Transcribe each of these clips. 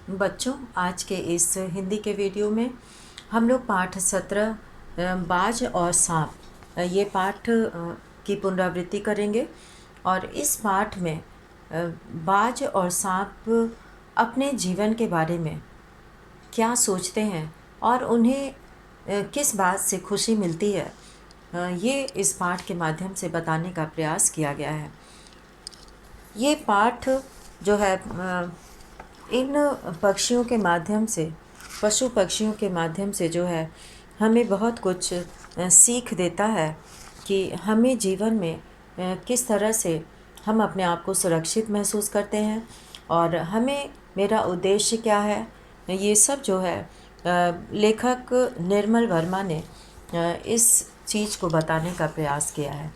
बच्चों, आज के इस हिंदी के वीडियो में हम लोग पाठ 17 बाज और सांप ये पाठ की पुनरावृत्ति करेंगे। और इस पाठ में बाज और सांप अपने जीवन के बारे में क्या सोचते हैं और उन्हें किस बात से खुशी मिलती है, ये इस पाठ के माध्यम से बताने का प्रयास किया गया है। ये पाठ जो है इन पक्षियों के माध्यम से, पशु पक्षियों के माध्यम से जो है हमें बहुत कुछ सीख देता है कि हमें जीवन में किस तरह से हम अपने आप को सुरक्षित महसूस करते हैं और हमें मेरा उद्देश्य क्या है। ये सब जो है लेखक निर्मल वर्मा ने इस चीज़ को बताने का प्रयास किया है।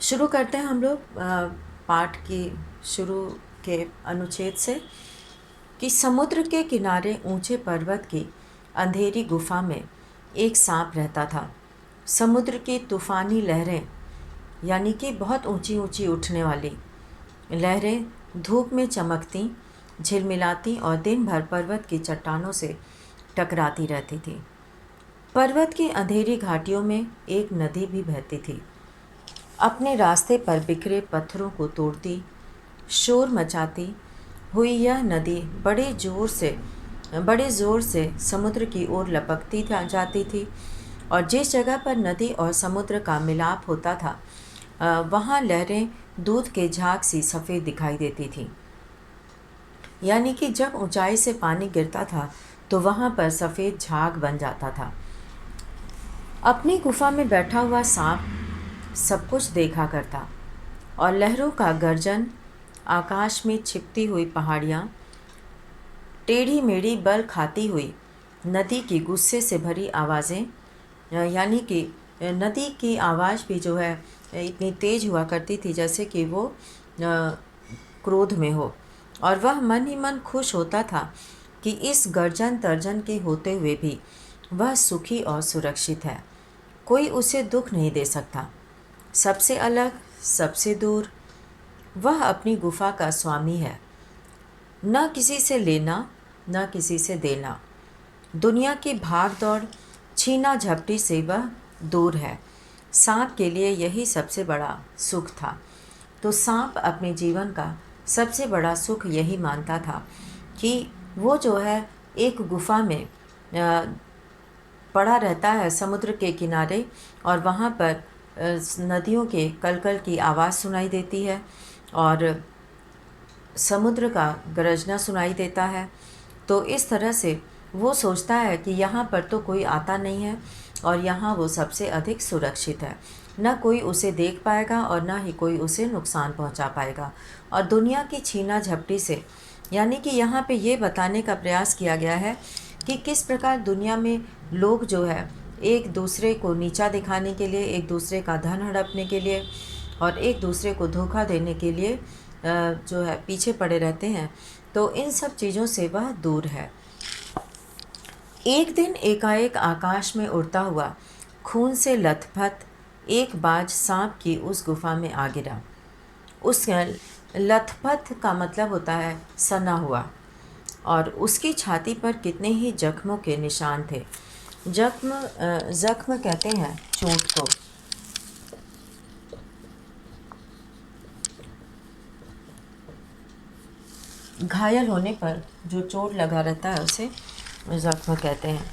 शुरू करते हैं हम लोग पाठ की शुरू के अनुच्छेद से कि समुद्र के किनारे ऊंचे पर्वत की अंधेरी गुफा में एक सांप रहता था। समुद्र की तूफ़ानी लहरें, यानी कि बहुत ऊंची ऊंची उठने वाली लहरें, धूप में चमकती, झिलमिलाती और दिन भर पर्वत की चट्टानों से टकराती रहती थी। पर्वत की अंधेरी घाटियों में एक नदी भी बहती थी। अपने रास्ते पर बिखरे पत्थरों को तोड़ती, शोर मचाती हुई यह नदी बड़े ज़ोर से समुद्र की ओर लपकती जाती थी। और जिस जगह पर नदी और समुद्र का मिलाप होता था वहाँ लहरें दूध के झाग सी सफ़ेद दिखाई देती थीं। यानी कि जब ऊंचाई से पानी गिरता था तो वहाँ पर सफ़ेद झाग बन जाता था। अपनी गुफा में बैठा हुआ सांप सब कुछ देखा करता और लहरों का गर्जन, आकाश में छिपती हुई पहाड़ियाँ, टेढ़ी मेढ़ी बल खाती हुई नदी की गुस्से से भरी आवाज़ें, यानी कि नदी की आवाज़ भी जो है इतनी तेज़ हुआ करती थी जैसे कि वो क्रोध में हो। और वह मन ही मन खुश होता था कि इस गर्जन तर्जन के होते हुए भी वह सुखी और सुरक्षित है। कोई उसे दुख नहीं दे सकता। सबसे अलग, सबसे दूर, वह अपनी गुफा का स्वामी है। न किसी से लेना, न किसी से देना। दुनिया की भाग दौड़, छीना झपटी से वह दूर है। सांप के लिए यही सबसे बड़ा सुख था। तो सांप अपने जीवन का सबसे बड़ा सुख यही मानता था कि वो जो है एक गुफा में पड़ा रहता है समुद्र के किनारे, और वहाँ पर नदियों के कलकल की आवाज़ सुनाई देती है और समुद्र का गरजना सुनाई देता है। तो इस तरह से वो सोचता है कि यहाँ पर तो कोई आता नहीं है और यहाँ वो सबसे अधिक सुरक्षित है। न कोई उसे देख पाएगा और न ही कोई उसे नुकसान पहुँचा पाएगा। और दुनिया की छीना झपटी से, यानी कि यहाँ पे ये बताने का प्रयास किया गया है कि किस प्रकार दुनिया में लोग जो है एक दूसरे को नीचा दिखाने के लिए, एक दूसरे का धन हड़पने के लिए और एक दूसरे को धोखा देने के लिए जो है पीछे पड़े रहते हैं। तो इन सब चीज़ों से वह दूर है। एक दिन एकाएक आकाश में उड़ता हुआ, खून से लथपथ एक बाज सांप की उस गुफा में आ गिरा। उस लथपथ का मतलब होता है सना हुआ, और उसकी छाती पर कितने ही जख्मों के निशान थे। जख्म कहते हैं चोट को। घायल होने पर जो चोट लगा रहता है उसे जख्म कहते हैं।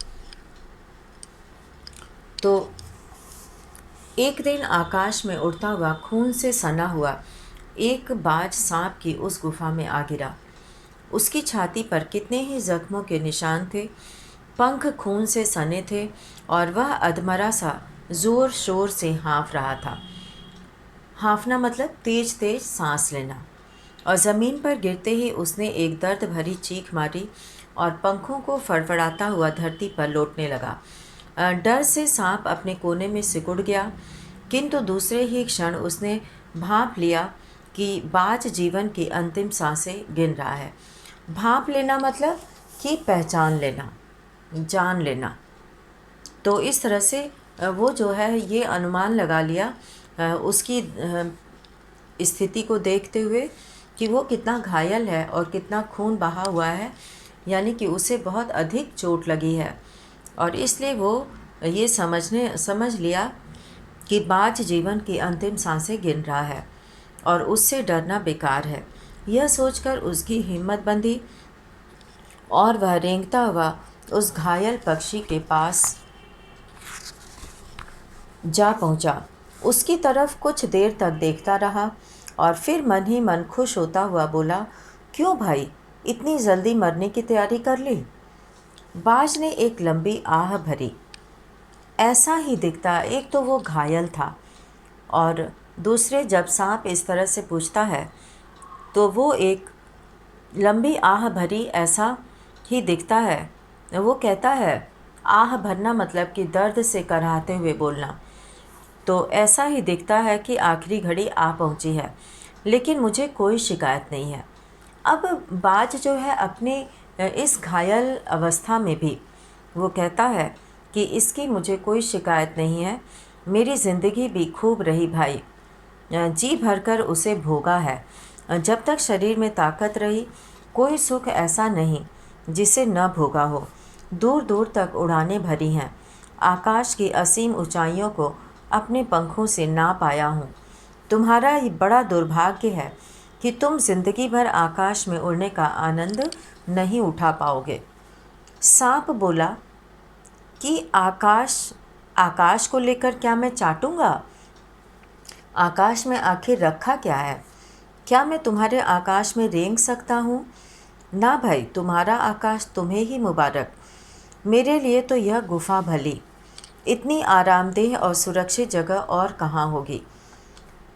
तो एक दिन आकाश में उड़ता हुआ, खून से सना हुआ एक बाज सांप की उस गुफा में आ गिरा। उसकी छाती पर कितने ही जख्मों के निशान थे, पंख खून से सने थे और वह अधमरा सा जोर शोर से हाँफ रहा था। हाँफना मतलब तेज तेज सांस लेना। और ज़मीन पर गिरते ही उसने एक दर्द भरी चीख मारी और पंखों को फड़फड़ाता हुआ धरती पर लौटने लगा। डर से सांप अपने कोने में सिकुड़ गया, किंतु दूसरे ही क्षण उसने भांप लिया कि बाज जीवन की अंतिम सांसें गिन रहा है। भांप लेना मतलब कि पहचान लेना, जान लेना। तो इस तरह से वो जो है ये अनुमान लगा लिया उसकी स्थिति को देखते हुए कि वो कितना घायल है और कितना खून बहा हुआ है, यानी कि उसे बहुत अधिक चोट लगी है। और इसलिए वो ये समझ लिया कि बाज जीवन की अंतिम सांसें गिन रहा है और उससे डरना बेकार है। यह सोचकर उसकी हिम्मत बंधी और वह रेंगता हुआ उस घायल पक्षी के पास जा पहुंचा। उसकी तरफ कुछ देर तक देखता रहा और फिर मन ही मन खुश होता हुआ बोला, क्यों भाई, इतनी जल्दी मरने की तैयारी कर ली? बाज ने एक लंबी आह भरी। ऐसा ही दिखता, एक तो वो घायल था और दूसरे जब सांप इस तरह से पूछता है तो वो एक लंबी आह भरी ऐसा ही दिखता है। वो कहता है, आह भरना मतलब कि दर्द से कराहते हुए बोलना। तो ऐसा ही दिखता है कि आखिरी घड़ी आ पहुंची है, लेकिन मुझे कोई शिकायत नहीं है। अब बाज जो है अपने इस घायल अवस्था में भी वो कहता है कि इसकी मुझे कोई शिकायत नहीं है, मेरी ज़िंदगी भी खूब रही भाई, जी भरकर उसे भोगा है। जब तक शरीर में ताकत रही, कोई सुख ऐसा नहीं जिसे न भोगा हो। दूर दूर तक उड़ानें भरी हैं, आकाश की असीम ऊंचाइयों को अपने पंखों से ना पाया हूँ। तुम्हारा ये बड़ा दुर्भाग्य है कि तुम जिंदगी भर आकाश में उड़ने का आनंद नहीं उठा पाओगे। सांप बोला कि आकाश को लेकर क्या मैं चाटूंगा? आकाश में आखिर रखा क्या है? क्या मैं तुम्हारे आकाश में रेंग सकता हूँ? ना भाई, तुम्हारा आकाश तुम्हें ही मुबारक। मेरे लिए तो यह गुफा भली, इतनी आरामदेह और सुरक्षित जगह और कहाँ होगी।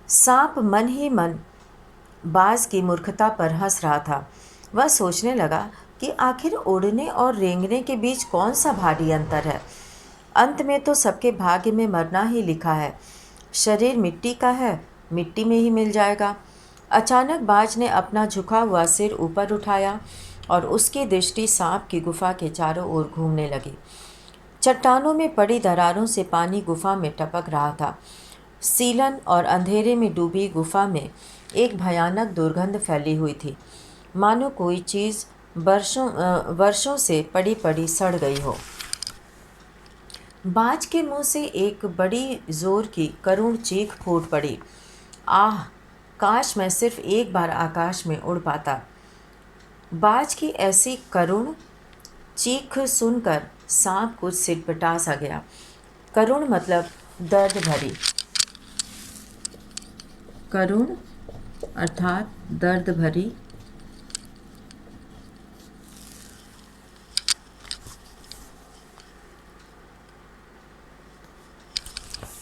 सांप मन ही मन बाज की मूर्खता पर हंस रहा था। वह सोचने लगा कि आखिर उड़ने और रेंगने के बीच कौन सा भारी अंतर है। अंत में तो सबके भाग्य में मरना ही लिखा है। शरीर मिट्टी का है, मिट्टी में ही मिल जाएगा। अचानक बाज ने अपना झुका हुआ सिर ऊपर उठाया और उसकी दृष्टि सांप की गुफा के चारों ओर घूमने लगी। चट्टानों में पड़ी दरारों से पानी गुफा में टपक रहा था। सीलन और अंधेरे में डूबी गुफा में एक भयानक दुर्गंध फैली हुई थी, मानो कोई चीज़ वर्षों से पड़ी पड़ी सड़ गई हो। बाज के मुंह से एक बड़ी जोर की करुण चीख फूट पड़ी। आह, काश मैं सिर्फ एक बार आकाश में उड़ पाता। बाज की ऐसी करुण चीख सुनकर सांप कुछ सिटपटा सा गया। करुण मतलब दर्द भरी, करुण अर्थात दर्द भरी।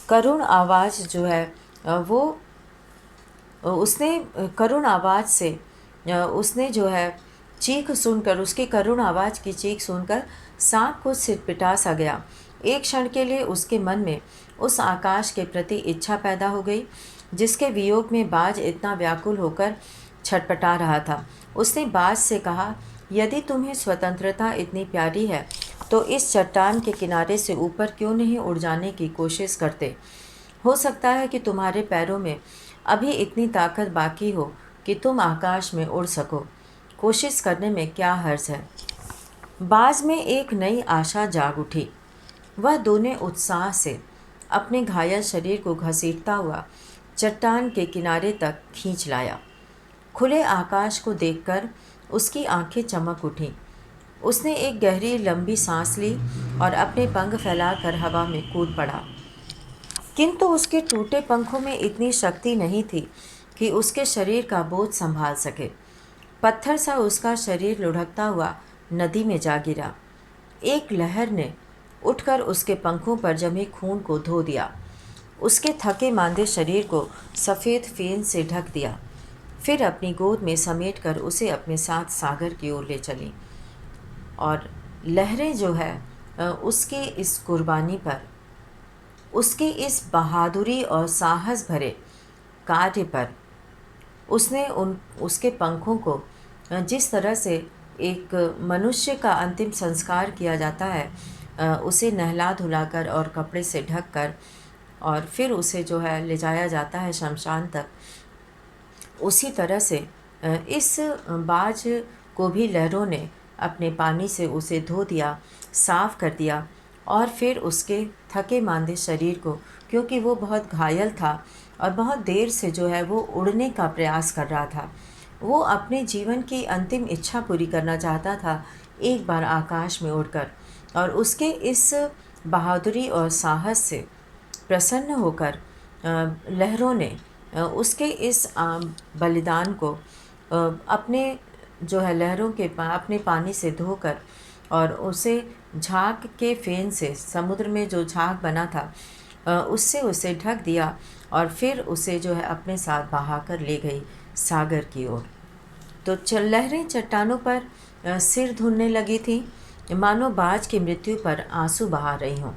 करुण आवाज़ जो है वो उसने करुण आवाज़ से उसने जो है चीख सुनकर, उसकी करुण आवाज़ की चीख सुनकर सांप को सिरपिटा सा गया। एक क्षण के लिए उसके मन में उस आकाश के प्रति इच्छा पैदा हो गई जिसके वियोग में बाज इतना व्याकुल होकर छटपटा रहा था। उसने बाज से कहा, यदि तुम्हें स्वतंत्रता इतनी प्यारी है तो इस चट्टान के किनारे से ऊपर क्यों नहीं उड़ जाने की कोशिश करते? हो सकता है कि तुम्हारे पैरों में अभी इतनी ताकत बाकी हो कि तुम आकाश में उड़ सको। कोशिश करने में क्या हर्ज है? बाज में एक नई आशा जाग उठी। वह दोनों उत्साह से अपने घायल शरीर को घसीटता हुआ चट्टान के किनारे तक खींच लाया। खुले आकाश को देखकर उसकी आंखें चमक उठीं। उसने एक गहरी लंबी सांस ली और अपने पंख फैलाकर हवा में कूद पड़ा। किंतु उसके टूटे पंखों में इतनी शक्ति नहीं थी कि उसके शरीर का बोझ संभाल सके। पत्थर सा उसका शरीर लुढ़कता हुआ नदी में जा गिरा। एक लहर ने उठकर उसके पंखों पर जमे खून को धो दिया, उसके थके मांदे शरीर को सफ़ेद फेन से ढक दिया, फिर अपनी गोद में समेटकर उसे अपने साथ सागर की ओर ले चली। और लहरें जो है उसकी इस कुर्बानी पर, उसकी इस बहादुरी और साहस भरे कार्य पर उसने उसके पंखों को जिस तरह से एक मनुष्य का अंतिम संस्कार किया जाता है, उसे नहला धुलाकर और कपड़े से ढक कर और फिर उसे जो है ले जाया जाता है शमशान तक, उसी तरह से इस बाज को भी लहरों ने अपने पानी से उसे धो दिया, साफ कर दिया, और फिर उसके थके मांदे शरीर को, क्योंकि वो बहुत घायल था और बहुत देर से जो है वो उड़ने का प्रयास कर रहा था, वो अपने जीवन की अंतिम इच्छा पूरी करना चाहता था, एक बार आकाश में उड़कर। और उसके इस बहादुरी और साहस से प्रसन्न होकर लहरों ने उसके इस बलिदान को अपने जो है लहरों के अपने पानी से धोकर और उसे झाग के फेन से, समुद्र में जो झाग बना था उससे उसे ढक दिया, और फिर उसे जो है अपने साथ बहाकर ले गई सागर की ओर। तो लहरें चट्टानों पर सिर धुनने लगी थी, मानो बाज की मृत्यु पर आंसू बहा रही हों।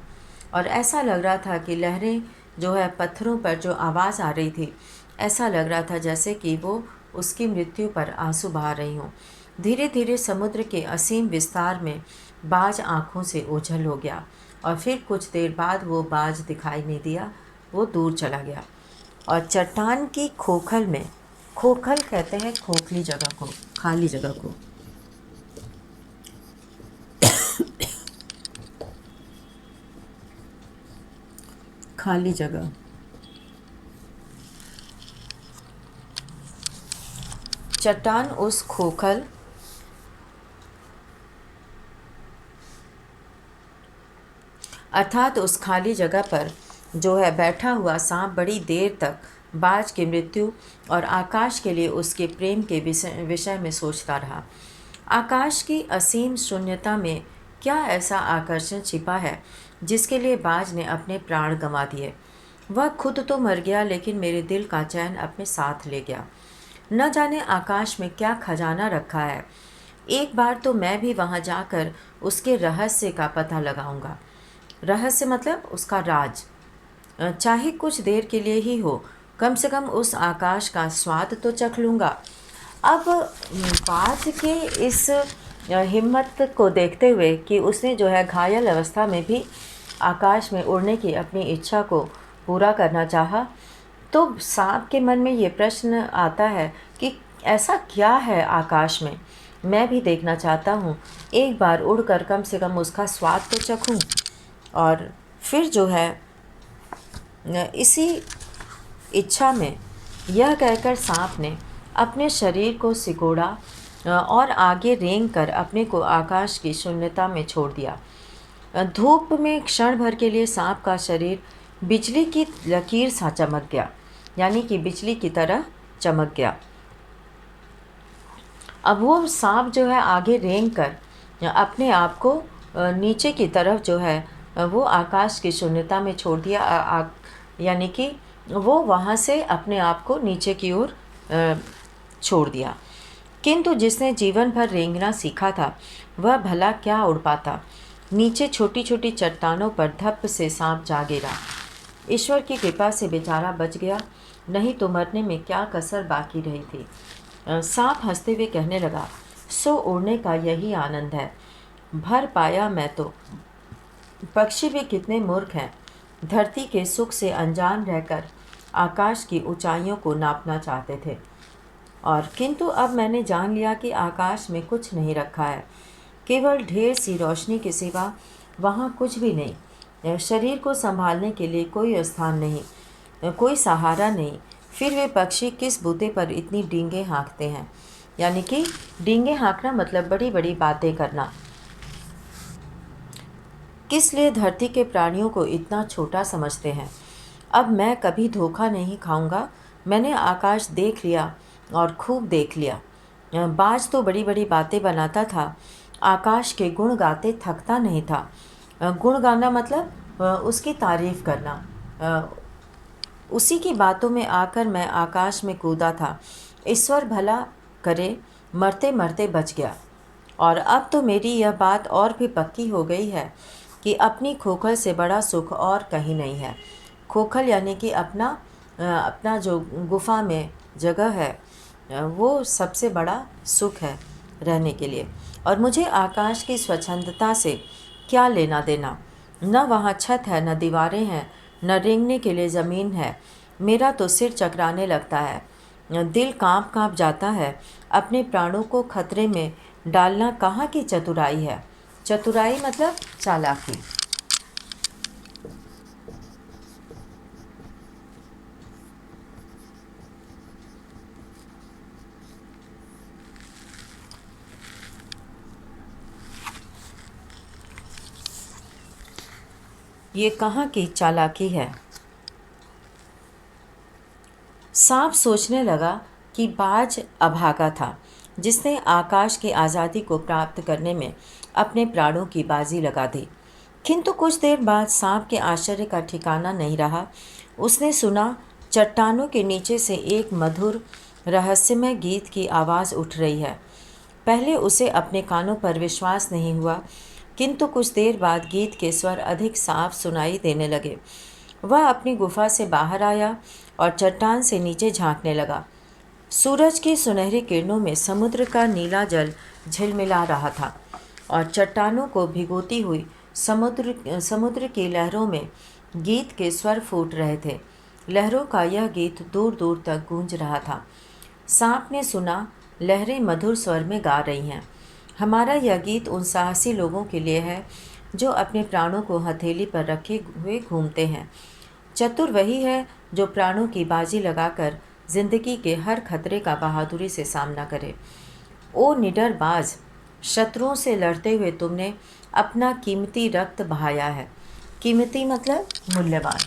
और ऐसा लग रहा था कि लहरें जो है पत्थरों पर जो आवाज़ आ रही थी, ऐसा लग रहा था जैसे कि वो उसकी मृत्यु पर आंसू बहा रही हों। धीरे धीरे समुद्र के असीम विस्तार में बाज आँखों से ओझल हो गया, और फिर कुछ देर बाद वो बाज दिखाई नहीं दिया, वो दूर चला गया। और चट्टान की खोखल में, खोखल कहते हैं खोखली जगह को, खाली जगह को, खाली जगह, चट्टान उस खोखल अर्थात उस खाली जगह पर जो है बैठा हुआ सांप बड़ी देर तक बाज की मृत्यु और आकाश के लिए उसके प्रेम के विषय में सोचता रहा। आकाश की असीम शून्यता में क्या ऐसा आकर्षण छिपा है जिसके लिए बाज ने अपने प्राण गंवा दिए। वह खुद तो मर गया, लेकिन मेरे दिल का चैन अपने साथ ले गया। न जाने आकाश में क्या खजाना रखा है। एक बार तो मैं भी वहाँ जाकर उसके रहस्य का पता लगाऊंगा। रहस्य मतलब उसका राज, चाहे कुछ देर के लिए ही हो, कम से कम उस आकाश का स्वाद तो चख लूँगा। अब बाज के इस हिम्मत को देखते हुए कि उसने जो है घायल अवस्था में भी आकाश में उड़ने की अपनी इच्छा को पूरा करना चाहा, तो सांप के मन में ये प्रश्न आता है कि ऐसा क्या है आकाश में, मैं भी देखना चाहता हूँ, एक बार उड़कर कम से कम उसका स्वाद तो चखूँ। और फिर जो है इसी इच्छा में यह कहकर सांप ने अपने शरीर को सिकोड़ा और आगे रेंग कर अपने को आकाश की शून्यता में छोड़ दिया। धूप में क्षण भर के लिए सांप का शरीर बिजली की लकीर सा चमक गया, यानी कि बिजली की तरह चमक गया। अब वो सांप जो है आगे रेंग कर अपने आप को नीचे की तरफ जो है वो आकाश की शून्यता में छोड़ दिया, यानी कि वो वहाँ से अपने आप को नीचे की ओर छोड़ दिया। किंतु जिसने जीवन भर रेंगना सीखा था वह भला क्या उड़ पाता। नीचे छोटी छोटी चट्टानों पर धप्प से सांप जा गिरा। ईश्वर की कृपा से बेचारा बच गया, नहीं तो मरने में क्या कसर बाकी रही थी। सांप हंसते हुए कहने लगा, सो उड़ने का यही आनंद है, भर पाया मैं तो। पक्षी भी कितने मूर्ख हैं, धरती के सुख से अनजान रहकर आकाश की ऊंचाइयों को नापना चाहते थे। और किंतु अब मैंने जान लिया कि आकाश में कुछ नहीं रखा है, केवल ढेर सी रोशनी के सिवा वहाँ कुछ भी नहीं। शरीर को संभालने के लिए कोई स्थान नहीं, कोई सहारा नहीं। फिर वे पक्षी किस बूते पर इतनी डींगे हाँकते हैं, यानी कि डींगे हाँकना मतलब बड़ी बड़ी बातें करना। किस लिए धरती के प्राणियों को इतना छोटा समझते हैं। अब मैं कभी धोखा नहीं खाऊंगा। मैंने आकाश देख लिया और खूब देख लिया। बाज तो बड़ी बड़ी बातें बनाता था, आकाश के गुण गाते थकता नहीं था। गुण गाना मतलब उसकी तारीफ़ करना। उसी की बातों में आकर मैं आकाश में कूदा था। ईश्वर भला करे मरते मरते बच गया। और अब तो मेरी यह बात और भी पक्की हो गई है कि अपनी खोखल से बड़ा सुख और कहीं नहीं है। खोखल यानी कि अपना जो गुफा में जगह है वो सबसे बड़ा सुख है रहने के लिए। और मुझे आकाश की स्वच्छंदता से क्या लेना देना। न वहाँ छत है, न दीवारें हैं, न रेंगने के लिए ज़मीन है। मेरा तो सिर चकराने लगता है। दिल कांप कांप जाता है। अपने प्राणों को खतरे में डालना कहाँ की चतुराई है। चतुराई मतलब चालाकी। ये कहाँ की चालाकी है। सांप सोचने लगा कि बाज अभागा था, जिसने आकाश की आज़ादी को प्राप्त करने में अपने प्राणों की बाजी लगा दी। किंतु कुछ देर बाद सांप के आश्चर्य का ठिकाना नहीं रहा। उसने सुना चट्टानों के नीचे से एक मधुर रहस्यमय गीत की आवाज़ उठ रही है। पहले उसे अपने कानों पर विश्वास नहीं हुआ, किंतु कुछ देर बाद गीत के स्वर अधिक साफ सुनाई देने लगे। वह अपनी गुफा से बाहर आया और चट्टान से नीचे झांकने लगा। सूरज की सुनहरी किरणों में समुद्र का नीला जल झिलमिला रहा था और चट्टानों को भिगोती हुई समुद्र की लहरों में गीत के स्वर फूट रहे थे। लहरों का यह गीत दूर दूर तक गूंज रहा था। सांप ने सुना, लहरें मधुर स्वर में गा रही हैं। हमारा यह गीत उन साहसी लोगों के लिए है जो अपने प्राणों को हथेली पर रखे हुए घूमते हैं। चतुर वही है जो प्राणों की बाजी लगाकर जिंदगी के हर खतरे का बहादुरी से सामना करे। ओ निडर बाज, शत्रुओं से लड़ते हुए तुमने अपना कीमती रक्त बहाया है। कीमती मतलब मूल्यवान।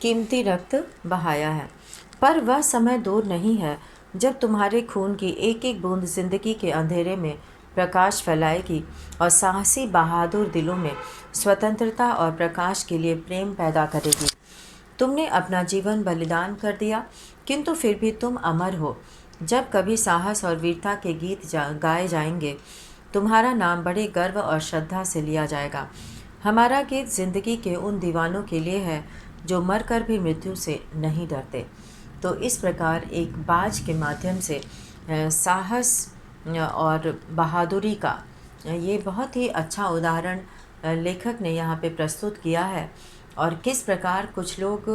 कीमती रक्त बहाया है। पर वह समय दूर नहीं है जब तुम्हारे खून की एक एक बूंद जिंदगी के अंधेरे में प्रकाश फैलाएगी और साहसी बहादुर दिलों में स्वतंत्रता और प्रकाश के लिए प्रेम पैदा करेगी। तुमने अपना जीवन बलिदान कर दिया, किंतु फिर भी तुम अमर हो। जब कभी साहस और वीरता के गीत गाए जाएंगे, तुम्हारा नाम बड़े गर्व और श्रद्धा से लिया जाएगा। हमारा गीत जिंदगी के उन दीवानों के लिए है जो मरकर भी मृत्यु से नहीं डरते। तो इस प्रकार एक बाज के माध्यम से साहस और बहादुरी का ये बहुत ही अच्छा उदाहरण लेखक ने यहाँ पे प्रस्तुत किया है। और किस प्रकार कुछ लोग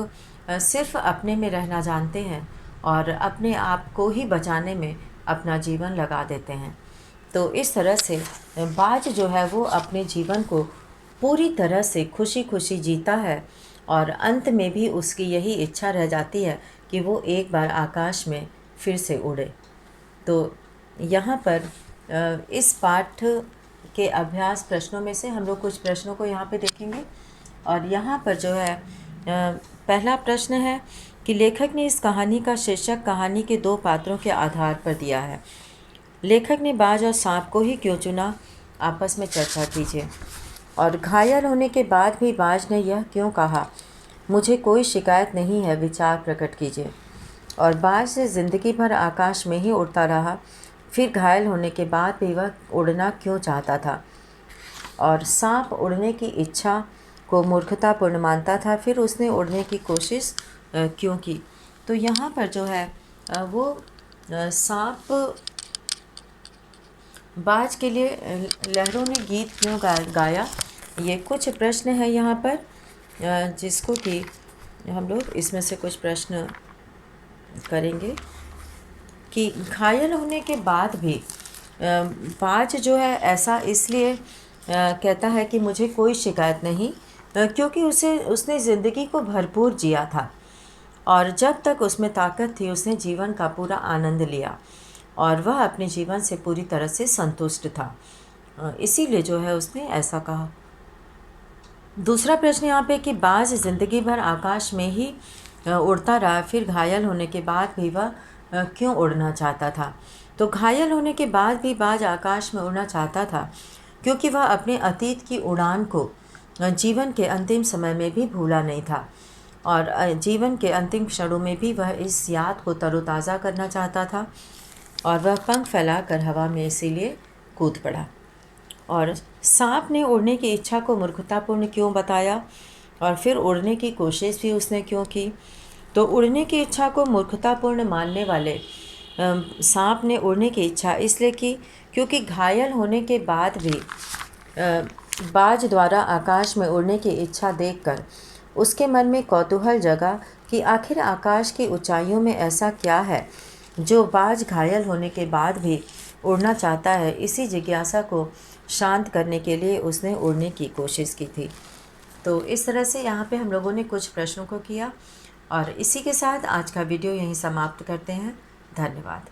सिर्फ अपने में रहना जानते हैं और अपने आप को ही बचाने में अपना जीवन लगा देते हैं। तो इस तरह से बाज जो है वो अपने जीवन को पूरी तरह से खुशी खुशी जीता है और अंत में भी उसकी यही इच्छा रह जाती है कि वो एक बार आकाश में फिर से उड़े। तो यहाँ पर इस पाठ के अभ्यास प्रश्नों में से हम लोग कुछ प्रश्नों को यहाँ पे देखेंगे। और यहाँ पर जो है पहला प्रश्न है कि लेखक ने इस कहानी का शीर्षक कहानी के दो पात्रों के आधार पर दिया है। लेखक ने बाज और सांप को ही क्यों चुना, आपस में चर्चा कीजिए। और घायल होने के बाद भी बाज ने यह क्यों कहा, मुझे कोई शिकायत नहीं है, विचार प्रकट कीजिए। और बाज से ज़िंदगी भर आकाश में ही उड़ता रहा, फिर घायल होने के बाद भी वह उड़ना क्यों चाहता था। और सांप उड़ने की इच्छा को मूर्खतापूर्ण मानता था, फिर उसने उड़ने की कोशिश क्यों की। तो यहाँ पर जो है वो सांप बाज के लिए लहरों ने गीत क्यों गाया, ये कुछ प्रश्न है यहाँ पर जिसको कि हम लोग इसमें से कुछ प्रश्न करेंगे। कि घायल होने के बाद भी बाज जो है ऐसा इसलिए कहता है कि मुझे कोई शिकायत नहीं, क्योंकि उसने ज़िंदगी को भरपूर जिया था और जब तक उसमें ताकत थी उसने जीवन का पूरा आनंद लिया और वह अपने जीवन से पूरी तरह से संतुष्ट था, इसीलिए जो है उसने ऐसा कहा। दूसरा प्रश्न यहाँ पे कि बाज ज़िंदगी भर आकाश में ही उड़ता रहा, फिर घायल होने के बाद भी वह क्यों उड़ना चाहता था। तो घायल होने के बाद भी बाज आकाश में उड़ना चाहता था क्योंकि वह अपने अतीत की उड़ान को जीवन के अंतिम समय में भी भूला नहीं था और जीवन के अंतिम क्षणों में भी वह इस याद को तरोताज़ा करना चाहता था और वह पंख फैलाकर हवा में इसीलिए कूद पड़ा। और सांप ने उड़ने की इच्छा को मूर्खतापूर्ण क्यों बताया और फिर उड़ने की कोशिश भी उसने क्यों की। तो उड़ने की इच्छा को मूर्खतापूर्ण मानने वाले सांप ने उड़ने की इच्छा इसलिए की क्योंकि घायल होने के बाद भी बाज द्वारा आकाश में उड़ने की इच्छा देखकर उसके मन में कौतूहल जगा कि आखिर आकाश की ऊंचाइयों में ऐसा क्या है जो बाज घायल होने के बाद भी उड़ना चाहता है। इसी जिज्ञासा को शांत करने के लिए उसने उड़ने की कोशिश की थी। तो इस तरह से यहाँ पे हम लोगों ने कुछ प्रश्नों को किया और इसी के साथ आज का वीडियो यहीं समाप्त करते हैं। धन्यवाद।